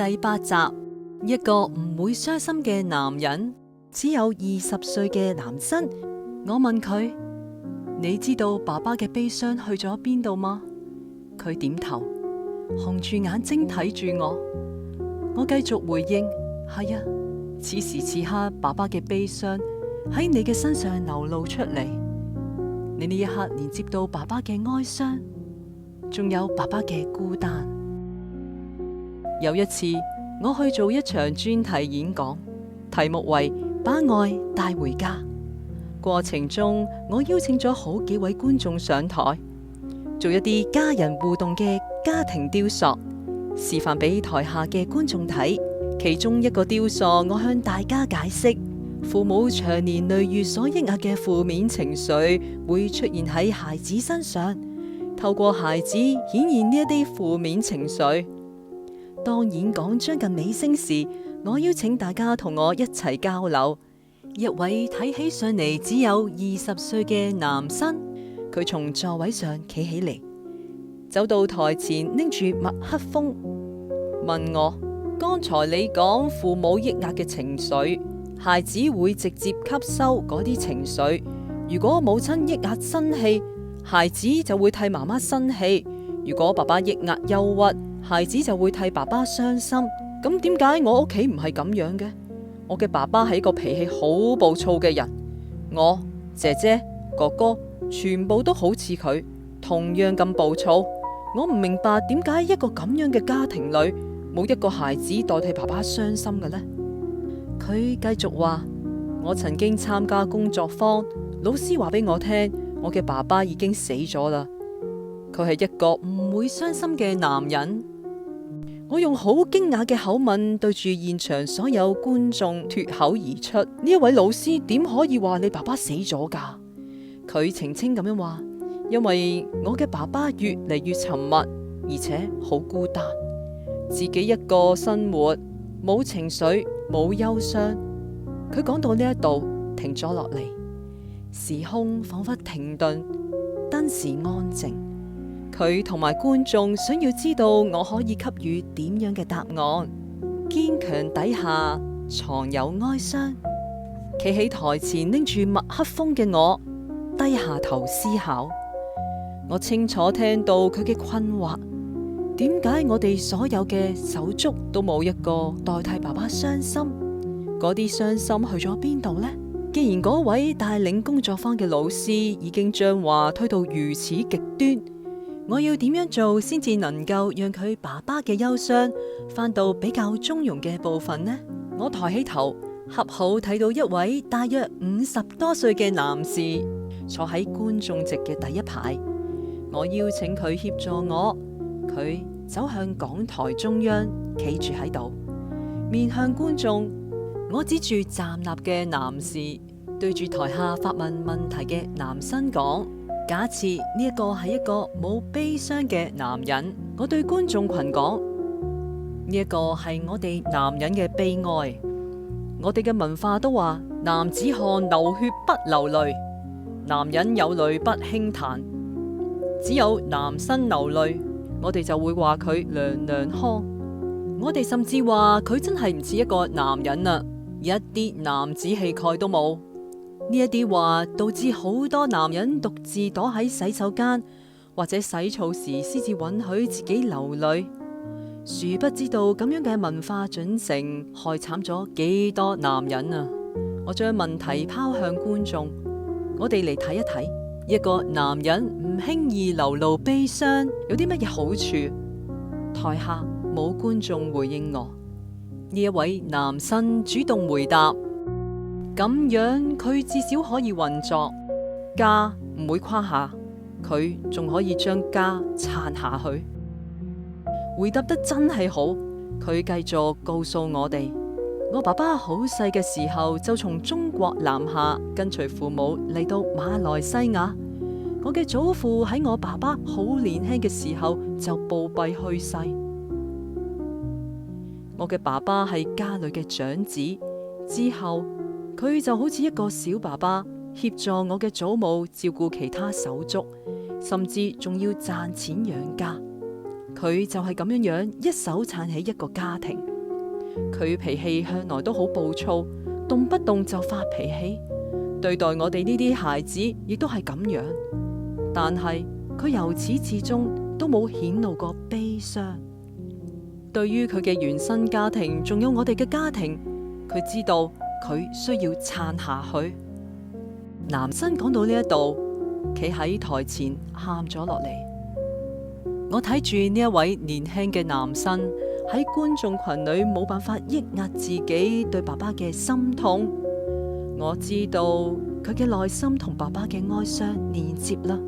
第8集，一個唔會傷心嘅男人，只有20歲嘅男生。我問佢：你知道爸爸嘅悲傷去咗邊度嗎？佢點頭，紅住眼睛睇住我。我繼續回應：係啊，此時此刻爸爸嘅悲傷喺你嘅身上流露出嚟。你呢一刻連接到爸爸嘅哀傷，仲有爸爸嘅孤單。有一次，我去做一場專題演講，題目為把愛帶回家。過程中，我邀請咗好幾位觀眾上台，做一啲家人互動嘅家庭雕塑，示範俾台下嘅觀眾睇。其中一個雕塑，我向大家解釋，父母長年累月所抑壓嘅負面情緒會出現喺孩子身上，透過孩子顯現呢一啲負面情緒。當演講將近尾聲時，我邀請大家同我一齊交流。一位睇起上嚟只有20歲嘅男生，佢從座位上企起嚟，走到台前拎住麥克風，問我：剛才你講父母抑壓嘅情緒，孩子會直接吸收嗰啲情緒。如果母親抑壓生氣，孩子就會替媽媽生氣；如果爸爸抑壓憂鬱，孩子就會替爸爸傷心。咁點解我屋企唔係咁樣嘅？我嘅爸爸係一個脾氣好暴躁嘅人，我姐姐哥哥全部都好似佢，同樣咁暴躁。我唔明白點解一個咁樣嘅家庭裏冇一個孩子代替爸爸傷心嘅呢？佢繼續話：我曾經參加工作坊，老師話俾我聽，我嘅爸爸已經死咗啦。佢係一個唔會傷心嘅男人。我用好驚訝嘅口吻對住現場所有觀眾脫口而出：呢一位老師點可以話你爸爸死咗㗎？佢澄清咁樣話：因為我嘅爸爸越嚟越沉默，而且好孤單，自己一個生活，冇情緒，冇憂傷。佢講到呢一度停咗落嚟，時空仿佛停頓，當時安靜。佢同埋觀眾想要知道我可以給予點樣嘅答案。堅強底下藏有哀傷。企喺台前拎住麥克風嘅我，低下頭思考。我清楚聽到佢嘅困惑。點解我哋所有嘅手足都冇一個代替爸爸傷心？嗰啲傷心去咗邊度呢？既然嗰位帶領工作坊嘅老師已經將話推到如此極端，我要點樣做先至能夠讓佢爸爸嘅憂傷翻到比較中庸嘅部分呢？我抬起頭，恰好睇到一位大約50多歲嘅男士坐喺觀眾席嘅第一排。我邀請佢協助我，佢走向講台中央，企住喺度，面向觀眾。我指住站立嘅男士，對住台下發問問題嘅男生講：假設呢一個係一個冇悲傷嘅男人，我對觀眾群講：呢一個係我哋男人嘅悲哀。我哋嘅文化都話男子漢流血不流淚，男人有淚不輕彈。只有男生流淚，我哋就會話佢娘娘腔。我哋甚至話佢真係唔似一個男人啊，一啲男子氣概都冇。呢一啲話導致好多男人獨自躲喺洗手間或者洗澡時先至允許自己流淚。殊不知道咁樣嘅文化準繩害慘咗幾多男人啊！我將問題拋向觀眾，我哋嚟睇一睇，一個男人唔輕易流露悲傷有啲乜嘢好處？台下冇觀眾回應我。呢一位男生主動回答：咁樣佢至少可以運作，家唔會垮下，佢仲可以將家撐下去。回答得真係好。佢繼續告訴我哋：我爸爸好細嘅時候就從中國南下跟隨父母嚟到馬來西亞。我嘅祖父喺我爸爸好年輕嘅時候就暴斃去世。我嘅爸爸係家裏嘅長子，之後佢就好似一個小爸爸，協助我嘅祖母照顧其他手足，甚至仲要賺錢養家。佢就係咁樣樣一手撐起一個家庭。佢脾氣向來都好暴躁，動不動就發脾氣，對待我哋呢啲孩子亦都係咁樣。但係佢由始至終都冇顯露過悲傷。對於佢嘅原生家庭，仲有我哋嘅家庭，佢知道佢需要撐下去。男生講到呢一度，企喺台前喊咗落嚟。我睇住呢一位年輕嘅男生喺觀眾群裏冇辦法抑壓自己對爸爸嘅心痛。我知道佢嘅內心同爸爸嘅哀傷連接啦。